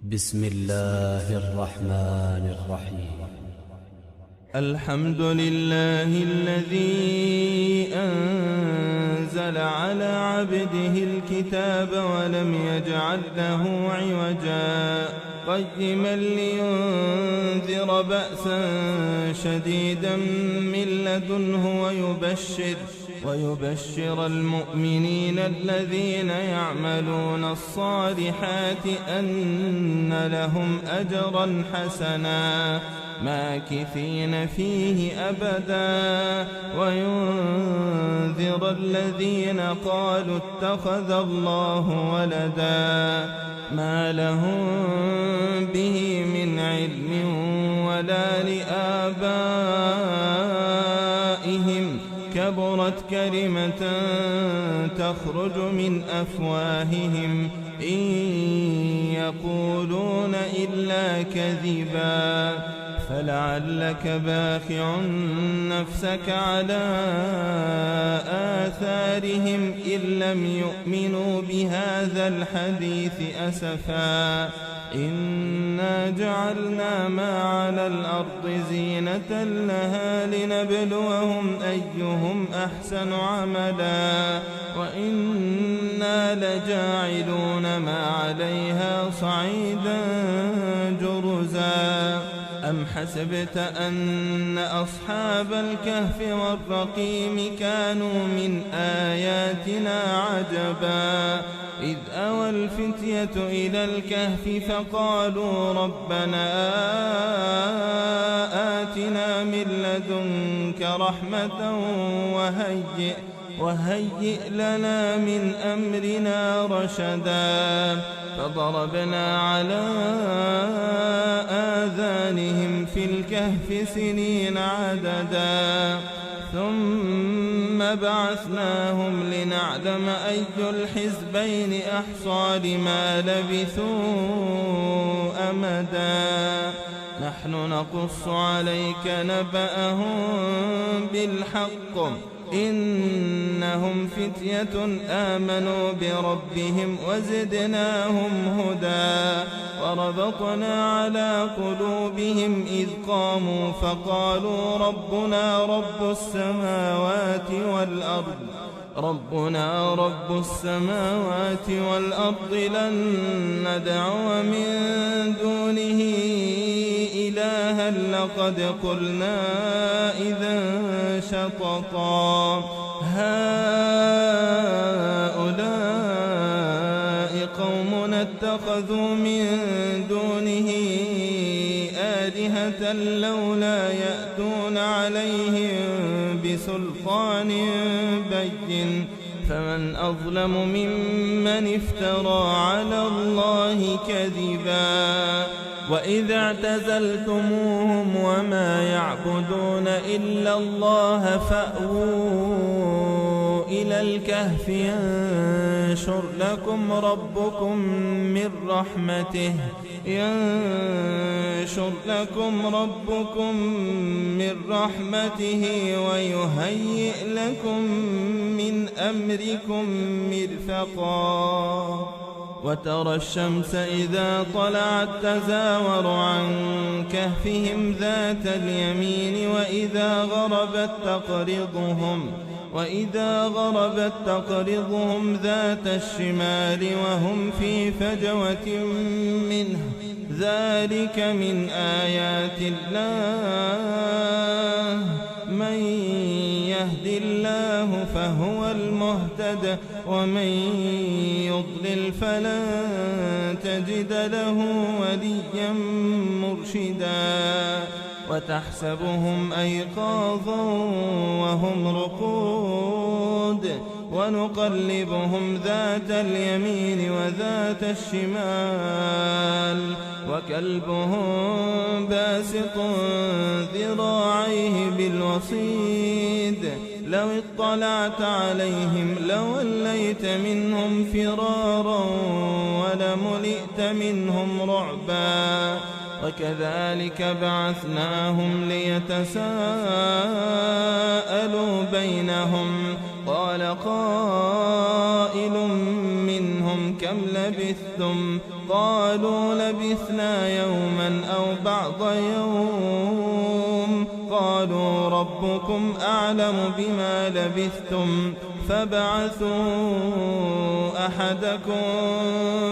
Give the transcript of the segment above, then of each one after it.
بسم الله الرحمن الرحيم. الحمد لله الذي أنزل على عبده الكتاب ولم يجعل له عوجا قيما لينذر بأسا شديدا من لدنه ويبشر المؤمنين الذين يعملون الصالحات أن لهم أجرا حسنا ماكثين فيه أبدا وينذر الذين قالوا اتخذ الله ولدا ما لهم به من علم ولا لآبائهم كبرت كلمة تخرج من أفواههم إن يقولون إلا كذبا فلعلك باخع نفسك على آثارهم إن لم يؤمنوا بهذا الحديث أسفا إنا جعلنا ما على الأرض زينة لها لنبلوهم أيهم أحسن عملا وإنا لجاعلون ما عليها صعيدا جرزا أم حسبت أن أصحاب الكهف والرقيم كانوا من آياتنا عجبا إذ أوى الفتية إلى الكهف فقالوا ربنا آتنا من لدنك رحمة وهيئ لنا من أمرنا رشدا فضربنا على آذانهم في الكهف سنين عددا ثم بعثناهم لنعلم أي الحزبين أحصى لما لبثوا أمدا نحن نقص عليك نبأهم بالحق إنهم فتية آمنوا بربهم وزدناهم هدى وربطنا على قلوبهم إذ قاموا فقالوا ربنا رب السماوات والأرض لن ندعو من دونه إلها لقد قلنا إذا شططا هؤلاء قومنا اتخذوا من دونه آلهة لولا يأتون عليهم بسلطان بين فمن أظلم ممن افترى على الله كذبا وإذا اعتزلتموهم وما يعبدون إلا الله فأووا إلى الكهف ينشر لكم ربكم من رحمته ويهيئ لكم من أمركم مرفقا وترى الشمس إذا طلعت تزاور عن كهفهم ذات اليمين وإذا غربت تقرضهم ذات الشمال وهم في فجوة منه ذلك من آيات الله من يهد الله فهو المهتد ومن يضلل فلن تجد له وليا مرشدا وتحسبهم أيقاظا وهم رقود ونقلبهم ذات اليمين وذات الشمال وكلبهم باسط ذراعيه بالوصيد لو اطلعت عليهم لوليت منهم فرارا ولملئت منهم رعبا وكذلك بعثناهم ليتساءلوا بينهم قال قائل منهم منهم كم لبثتم قالوا لبثنا يوما أو بعض يوم قالوا ربكم أعلم بما لبثتم فابعثوا أحدكم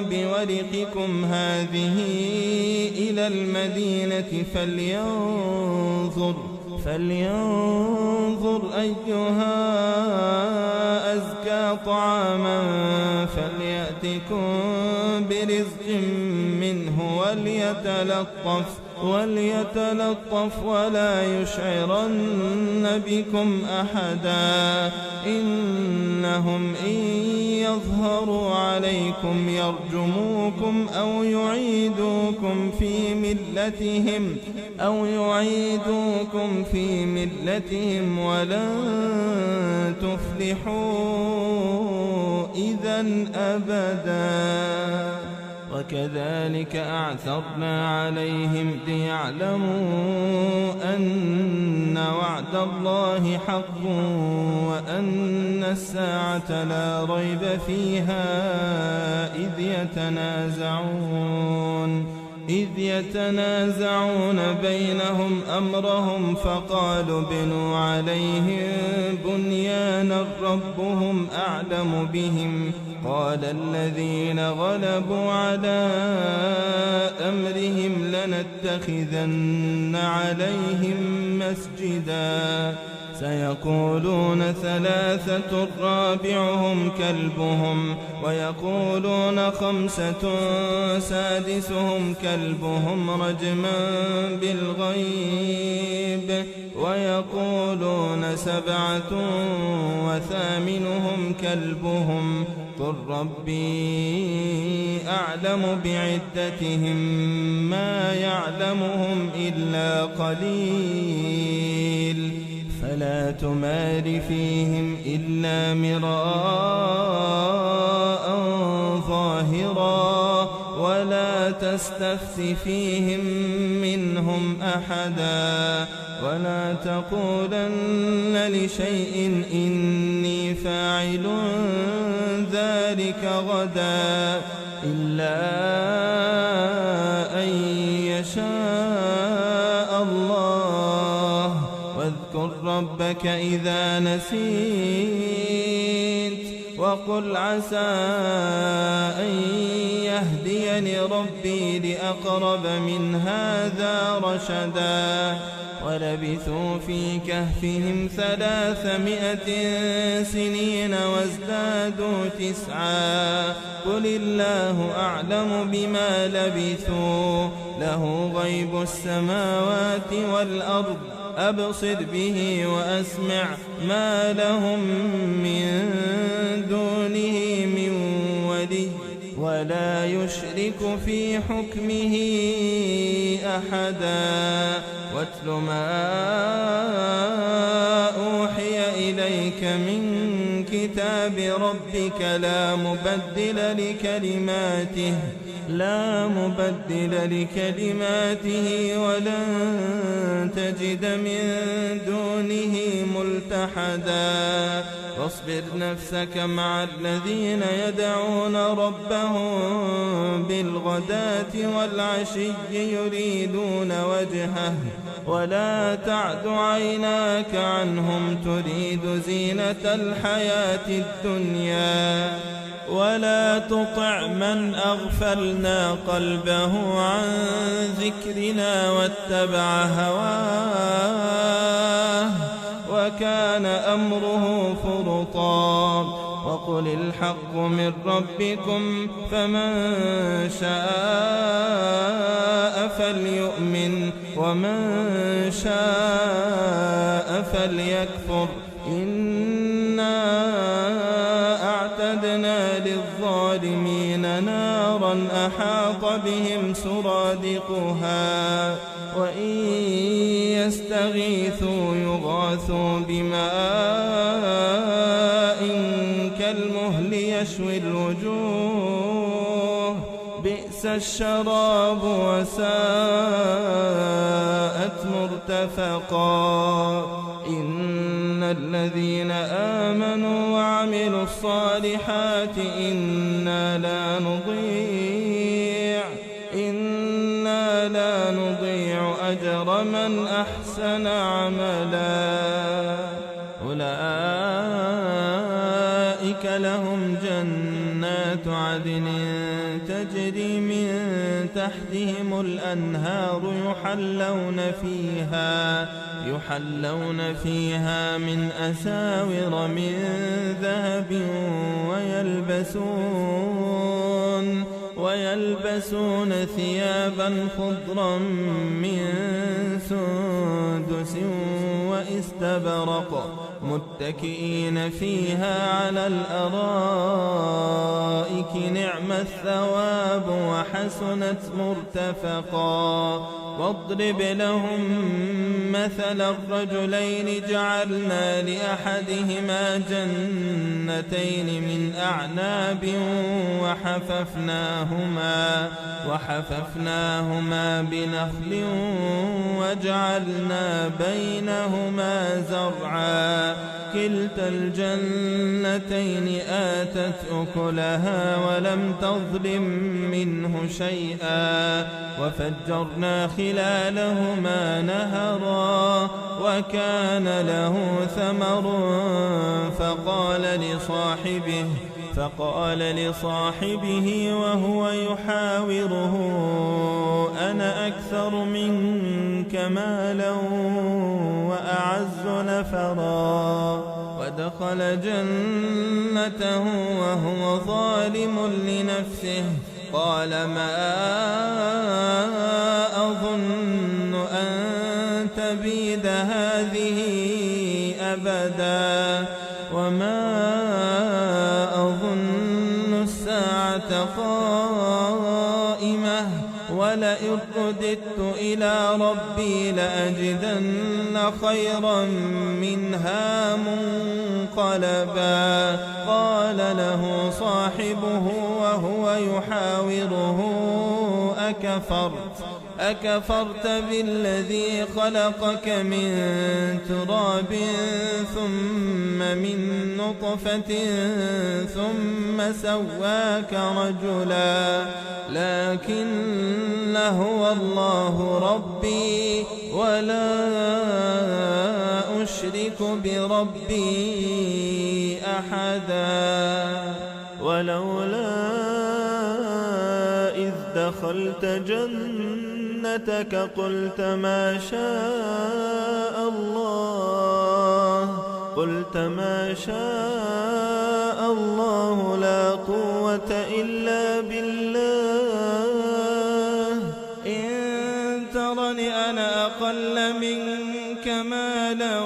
بورقكم هذه إلى المدينة فلينظر أيها أزكى طعاما فليأتكم برزق منه وليتلطف ولا يشعرن بكم أحدا إنهم إن يظهروا عليكم يرجموكم أو يعيدوكم في ملتهم ولن تفلحوا إذن أبدا وكذلك أعثرنا عليهم ليعلموا أن وعد الله حق وأن الساعة لا ريب فيها إذ يتنازعون بينهم أمرهم فقالوا بنوا عليهم بنيانا ربهم أعلم بهم قال الذين غلبوا على أمرهم لنتخذن عليهم مسجدا سيقولون ثلاثة رابعهم كلبهم ويقولون خمسة سادسهم كلبهم رجما بالغيب ويقولون سبعة وثامنهم كلبهم قل ربي أعلم بعدتهم ما يعلمهم إلا قليل فلا تمار فيهم إلا مراء ظاهرا ولا تستفت فيهم منهم أحدا ولا تقولن لشيء إني فاعل ذلك غدا إلا أن يشاء الله واذكر ربك إذا نسيت وقل عسى أن يهديني ربي لأقرب من هذا رشدا ولبثوا في كهفهم 300 سنين وازدادوا 9 قل الله أعلم بما لبثوا له غيب السماوات والأرض أبصر به وأسمع ما لهم من دونه من ولي ولا يشرك في حكمه أحدا واتل ما أوحي إليك من كتاب ربك لا مبدل لكلماته ولن تجد من دونه ملتحدا واصبر نفسك مع الذين يدعون ربهم بالغداة والعشي يريدون وجهه ولا تعد عيناك عنهم تريد زينة الحياة الدنيا ولا تطع من أغفلنا قلبه عن ذكرنا واتبع هواه وكان أمره فرطا وقل الحق من ربكم فمن شاء فليؤمن ومن شاء فليكفر إنا أعتدنا للظالمين نارا أحاط بهم سرادقها وإن يستغيثوا يغاثوا بماء كالمهل يشوي الوجوه بئس الشراب وساءت مرتفقا إن الذين آمنوا وعملوا الصالحات إنا إنا لا نضيع أجر من أحسن عملا أولئك لهم جنات عدن تجري من تحتهم الأنهار يحلون فيها من أساور من ذهب ويلبسون ثيابا خضرا من سندس واستبرق متكئين فيها على الأرائك نعم الثواب وحسنت مرتفقا واضرب لهم مثل الرجلين جعلنا لأحدهما جنتين من أعناب وحففناهما بنخل وجعلنا بينهما زرعا كلتا الجنتين آتت أكلها ولم تظلم منه شيئا وفجرنا خلالهما نهرا وكان له ثمر فقال لصاحبه وهو يحاوره أنا أكثر منك مالا وأعز نفرا ودخل جنته وهو ظالم لنفسه قال ما أظن أن تبيد هذه أبدا وما أظن الساعة قائمة ولئن رددت إلى ربي لأجدن خيرا منها منقلبا قال له صاحبه وهو يحاوره أكفرت بالذي خلقك من تراب ثم من نطفة ثم سواك رجلا لكن هو الله ربي ولا أشرك بربي أحدا ولولا إذ دخلت جنتك قلت ما شاء الله لا قوة إلا بالله إن ترني أنا أقل منك مالا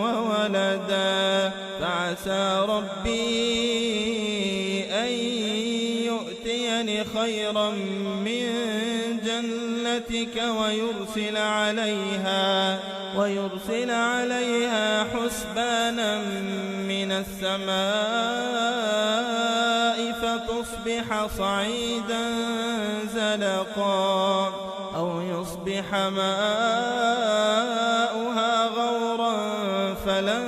وولدا فعسى ربي أن يؤتيني خيرا من جنتك ويرسل عليها حسبانا من السماء فتصبح صعيدا زلقا أو يصبح ماؤها غورا فلن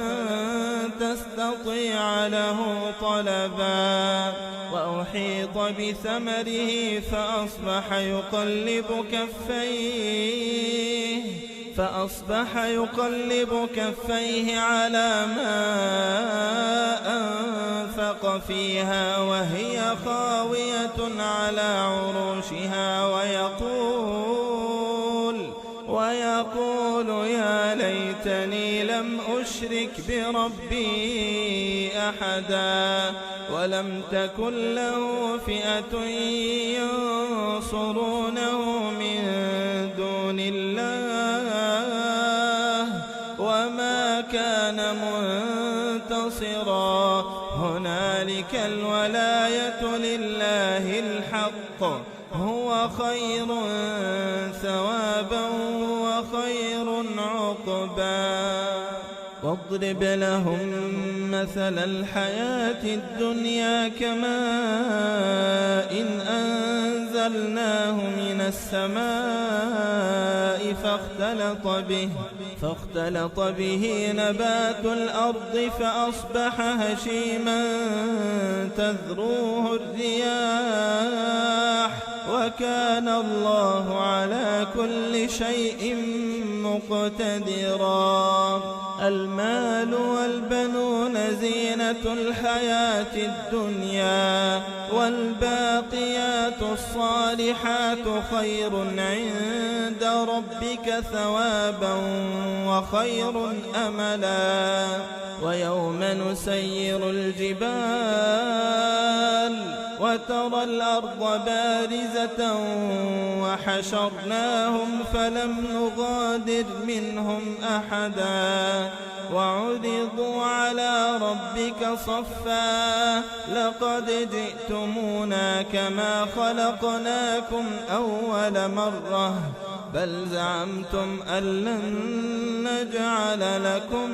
تستطيع له طلبا وأحيط بثمره فأصبح يقلب كفيه على ما أنفق فيها وهي خاوية على عروشها ويقول يا ليتني لم أشرك بربي أحدا ولم تكن له فئة ينصرونه من دون الله وما كان منتصرا هنالك الولاية لله الحق هو خير ثوابا وخير عقبا واضرب لهم مثل الحياة الدنيا كماء إن أنزلناه من السماء فاختلط به نبات الأرض فأصبح هشيما تذروه الرياح وكان الله على كل شيء مقتدرا. المال والبنون زينة الحياة الدنيا والباقيات الصالحات خير عند ربك ثوابا وخير أملا. ويوم نسير الجبال وترى الأرض بارزة وحشرناهم فلم نغادر منهم أحدا وعرضوا على ربك صفا لقد جئتمونا كما خلقناكم أول مرة بل زعمتم أن لن نجعل لكم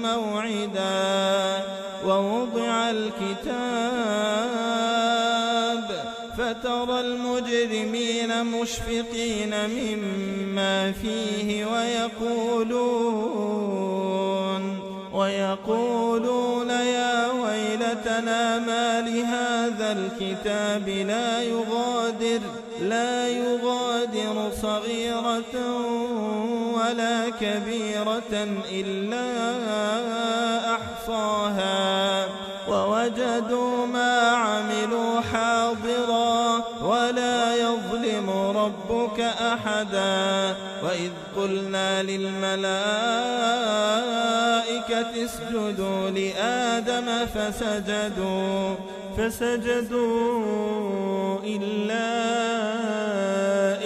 موعدا. ووضع الكتاب فترى المجرمين مشفقين مما فيه ويقولون يا ويلتنا ما لهذا الكتاب لا يغادر صغيرة ولا كبيرة إلا أحصاها ووجدوا ما عملوا حاضرا ولا يظلم ربك أحدا. وإذ قلنا للملائكة اسجدوا لآدم فسجدوا إلا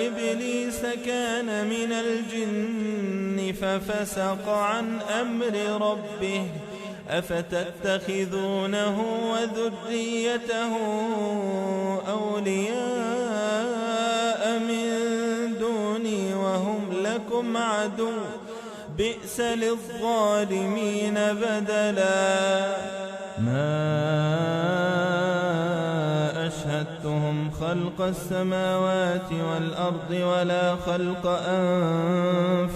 إبليس كان من الجن ففسق عن أمر ربه أفتتخذونه وذريته أولياء من دوني وهم لكم عدو بئس للظالمين بدلا. ما أشهدتهم خلق السماوات والأرض ولا خلق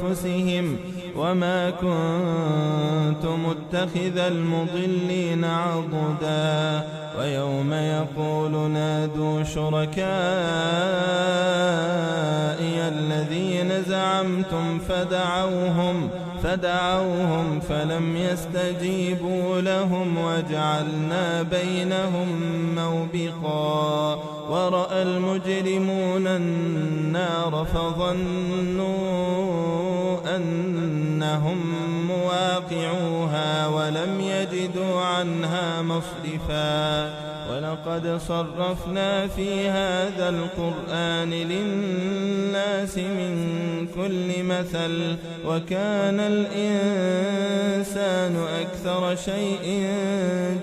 أنفسهم وما كنت متخذ المضلين عضدا. ويوم يقول نادوا شركائي الذين زعمتم فدعوهم فلم يستجيبوا لهم وجعلنا بينهم موبقا. ورأى المجرمون النار فظنوا أنهم مواقعوها ولم يجدوا عنها مصرفا. ولقد صرفنا في هذا القرآن للناس من كل مثل وكان الإنسان أكثر شيء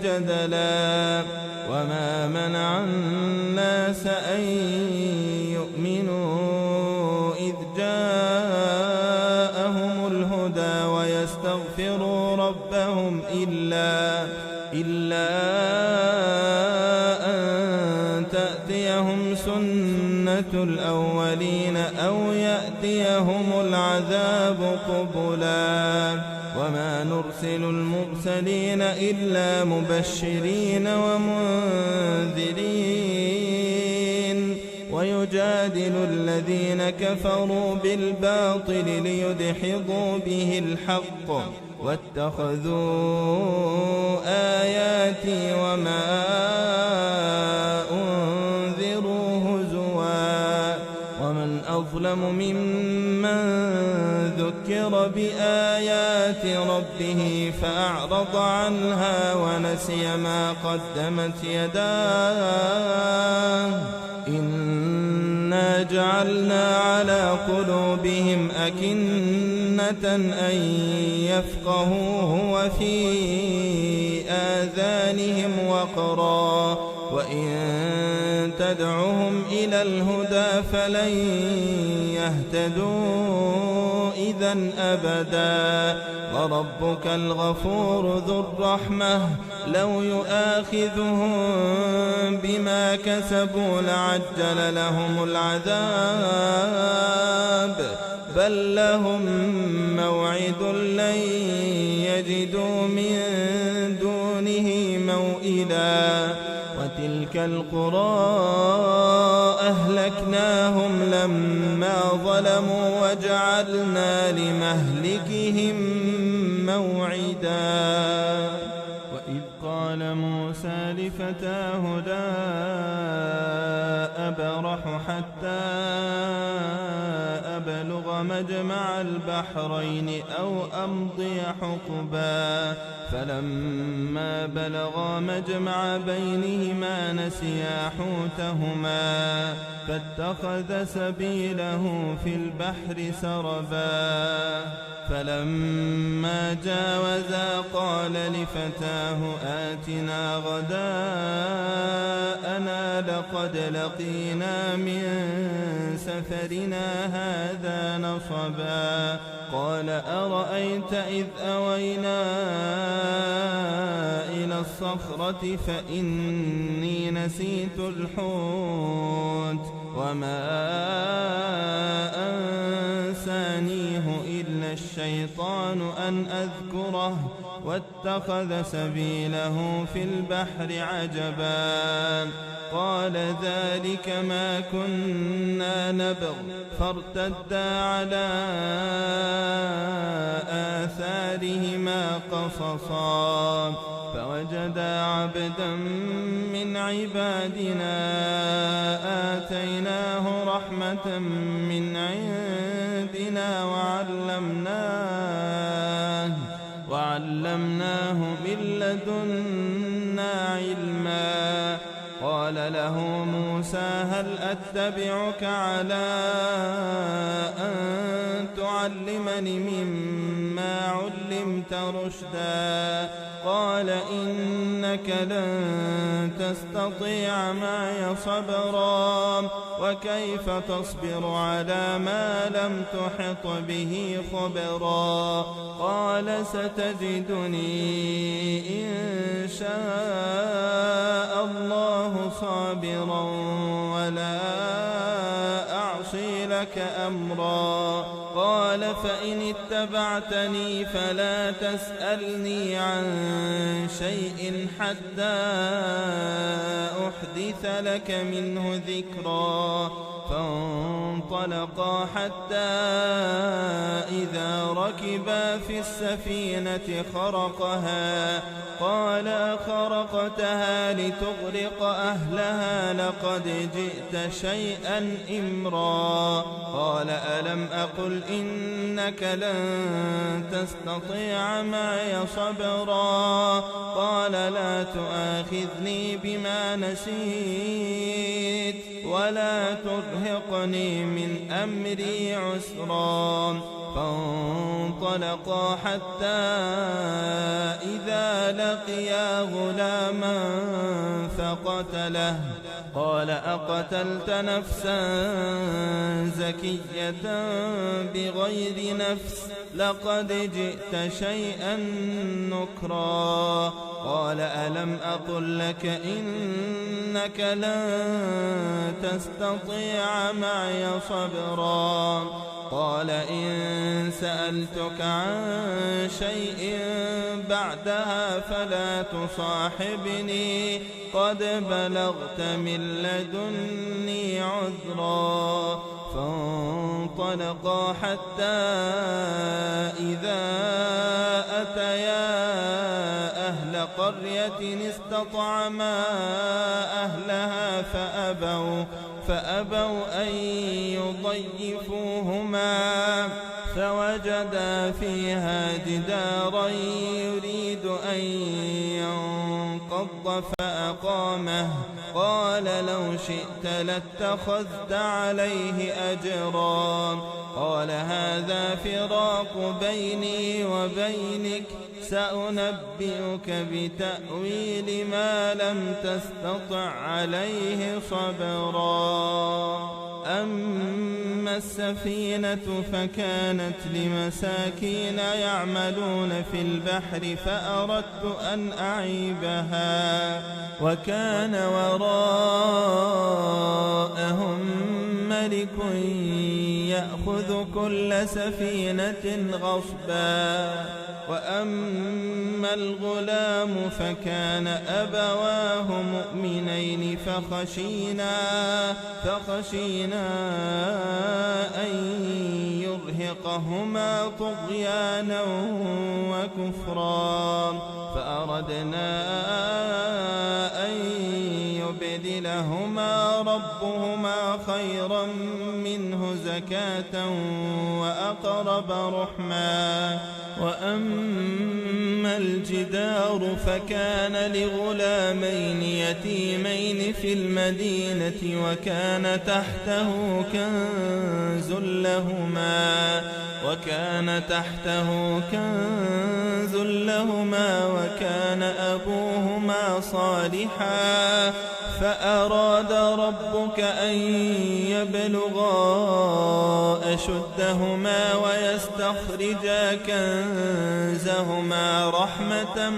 جدلا. وما منع الناس أن يؤمنوا إذ جاءهم الهدى ويستغفروا ربهم إلا أن تأتيهم سنة الأولين أو يأتيهم العذاب قبلا. وما نرسل المرسلين إلا مبشرين ومنذرين ويجادل الذين كفروا بالباطل ليدحضوا به الحق واتخذوا آياتي وما أنذروا هزوا. ومن أظلم ممن ذكر بآيات ربه فأعرض عنها ونسي ما قدمت يداه إنا جعلنا على قلوبهم أكنة أن يفقهوه وفي آذانهم وقرا وإن تدعهم إلى الهدى فلن يهتدوا إذا أبدا. وربك الغفور ذو الرحمة لو يؤاخذهم بما كسبوا لعجل لهم العذاب بل لهم موعد لن يجدوا من دونه موئلا. وتلك القرى أهلكناهم لما ظلموا وجعلنا لمهلكهم موعدا. وإذ قال موسى لفتاه لا أبرح حتى أبلغ مجمع البحرين أو أمضي حقبا. فلما بلغا مجمع بينهما نسيا حوتهما فاتخذ سبيله في البحر سربا. فلما جاوزا قال لفتاه آتنا غداءنا لقد لقينا من سفرنا هذا نصبا. قال أرأيت إذ أوينا إلى الصخرة فإني نسيت الحوت وما أنسانيه إلا الشيطان أن أذكره واتخذ سبيله في البحر عجبا. قال ذلك ما كنا نبغ فارتدا على آثارهما قصصا. فوجدا عبدا من عبادنا آتيناه رحمة من عندنا وعلمناه من لدنا علما. قال له موسى هل أتبعك على أن تعلمني مما علمت رشدا. قال إنك لن تستطيع معي صبرا وكيف تصبر على ما لم تحط به خبرا. قال ستجدني إن شاء الله صابرا ولا أعصي لك أمرا. قال فإن اتبعتني فلا تسألني عن شيء حتى أحدث لك منه ذكرا. فانطلقا حتى إذا ركبا في السفينة خرقها قال خرقتها لتغرق أهلها لقد جئت شيئا إمرا. قال ألم أقل إنك لن تستطيع معي صبرا. قال لا تؤاخذني بما نسيت ولا ترهقني من أمري عسرا. فانطلقا حتى إذا لقيا غلاما فقتله. قال أقتلت نفسا زكية بغير نفس لقد جئت شيئا نكرا. قال ألم أقل لك إنك لن تستطيع معي صبرا. قال إن سألتك عن شيء بعدها فلا تصاحبني قد بلغت من لدني عذرا. فانطلقا حتى إذا أتيا أهل قرية استطعما أهلها فأبوا أن يضيفوهما فوجدا فيها جدارا يريد أن ينقض فأقامه. قال لو شئت لاتخذت عليه أجرا. قال هذا فراق بيني وبينك سأنبئك بتأويل ما لم تستطع عليه صبرا. أما السفينة فكانت لمساكين يعملون في البحر فأردت أن أعيبها وكان وراءهم ملك يأخذ كل سفينة غصبا. وأما الغلام فكان أبواه مؤمنين فخشينا أن يرهقهما طغيانا وكفرا فأردنا أن يبدلهما ربهما خيرا منه زكاة وأقرب رحما. وأما الجدار فكان لغلامين يتيمين في المدينة وكان تحته كنز لهما وكان أبوهما صالحا فأراد ربك أن يبلغا أشدهما ويستخرجا كنزهما رحمة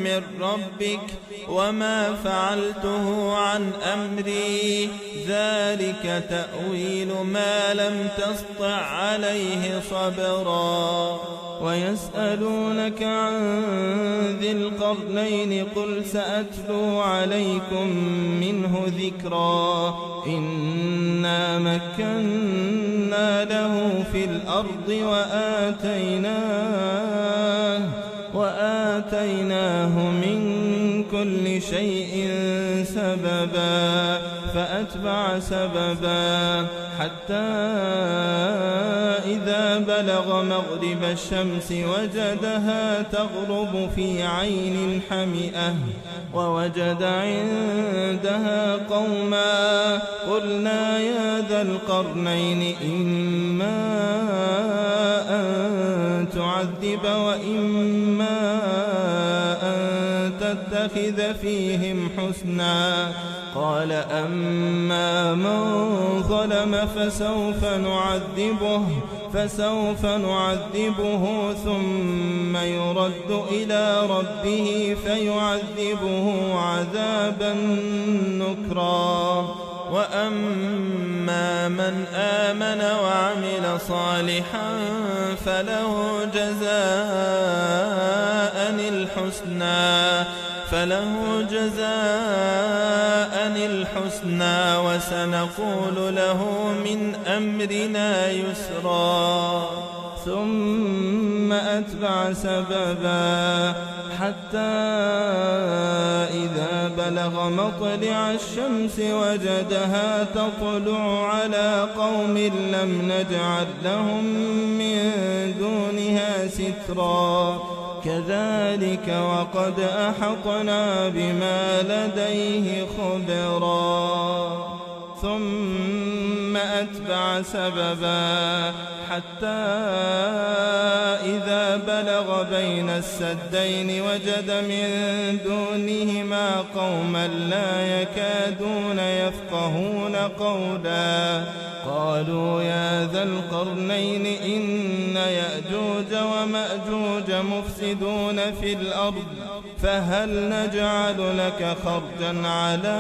من ربك وما فعلته عن أمري ذلك تأويل ما لم تسطع عليه صبرا. ويسألونك عن ذي القرنين قل سأتلو عليكم منه ذكرا. إنا مكنا له في الأرض وآتيناه من كل شيء سببا فأتبع سببا حتى إذا بلغ مغرب الشمس وجدها تغرب في عين حمئة ووجد عندها قوما قلنا يا ذا القرنين إما أن تعذب وإما أن تتخذ فيهم حسنا. قال أما من ظلم فسوف نعذبه ثم يرد إلى ربه فيعذبه عذابا نكرا. وأما من آمن وعمل صالحا فله جزاء الحسنى وسنقول له من أمرنا يسرا. ثم أتبع سببا حتى إذا بلغ مطلع الشمس وجدها تطلع على قوم لم نجعل لهم من دونها سترا. كذلك وقد أحطنا بما لديه خبرا. ثم أتبع سببا حتى إذا بلغ بين السدين وجد من دونهما قوما لا يكادون يفقهون قولا. قالوا يا ذا القرنين إن يأجوج ومأجوج مفسدون في الأرض فهل نجعل لك خرجا على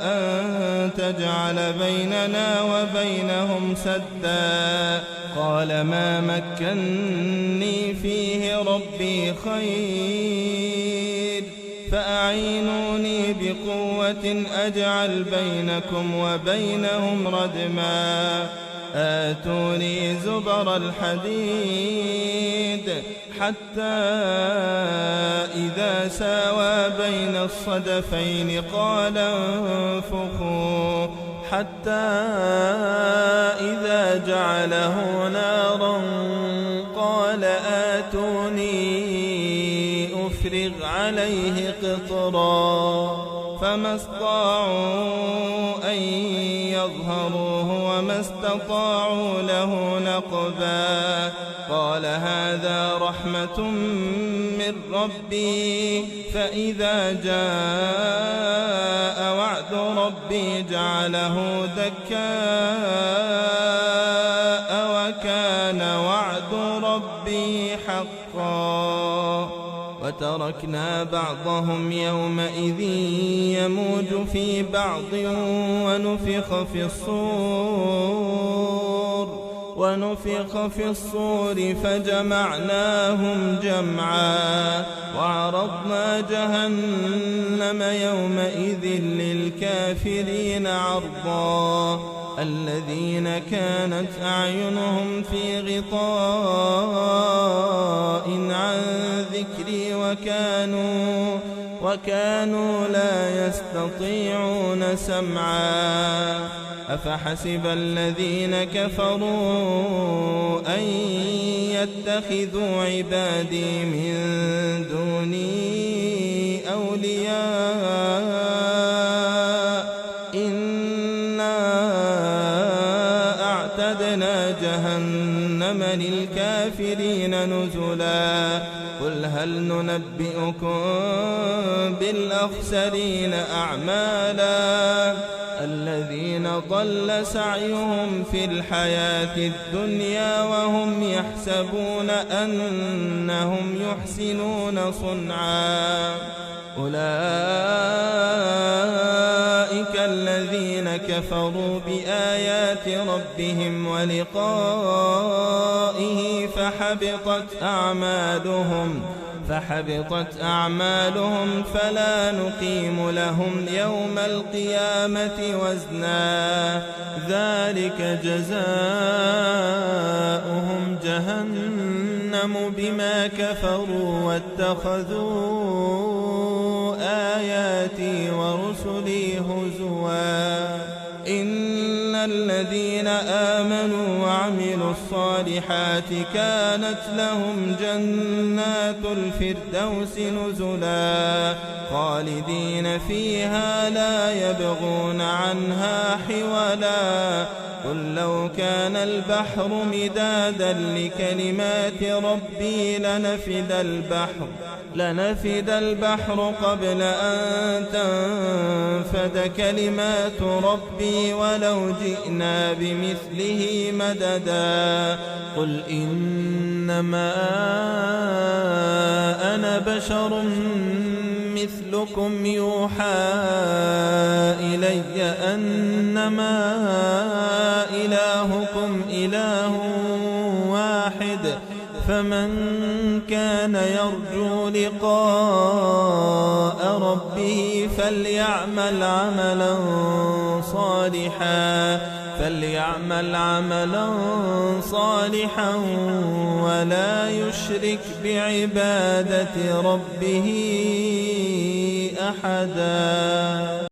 أن تجعل بيننا وبينهم سدا. قال ما مكني فيه ربي خير فأعينوني بقوة أجعل بينكم وبينهم ردما. آتوني زبر الحديد حتى إذا ساوى بين الصدفين قال انفخوا حتى إذا جعله نارا قال آتوني أفرغ عليه قطرا. فما استطاعوا أن يظهروه وما استطاعوا له نقبا. قال هذا رحمة من ربي فإذا جاء وعد ربي جعله دكاء وكان وعد ربي حقا وتركنا بعضهم يومئذ يموج في بعض ونفخ في الصور فجمعناهم جمعا وعرضنا جهنم يومئذ للكافرين عرضا الذين كانت أعينهم في غطاء عن ذكري وكانوا لا يستطيعون سمعا أفحسب الذين كفروا أن يتخذوا عبادي من دوني أولياء إنا أعتدنا جهنم للكافرين نزلا قل هل ننبئكم بالأخسرين أعمالا الذين ضل سعيهم في الحياة الدنيا وهم يحسبون أنهم يحسنون صنعا أولئك الذين كفروا بآيات ربهم ولقائه فحبطت أعمالهم فلا نقيم لهم يوم القيامة وزنا ذلك جزاؤهم جهنم بما كفروا واتخذوا آياتي ورسلي هزوا إن الذين آمنوا وعملوا الصالحات كانت لهم جنات الفردوس نزلا خالدين فيها لا يبغون عنها حولا قل لو كان البحر مدادا لكلمات ربي لنفد البحر قبل أن تنفد كلمات ربي ولو جئنا بمثله مددا قل إنما أنا بشر مثلكم يوحى إلي أنما إلهكم إله واحد فمن كان يرجو لقاء ربه فليعمل عملا صالحا ولا يشرك بعبادة ربه أحدا.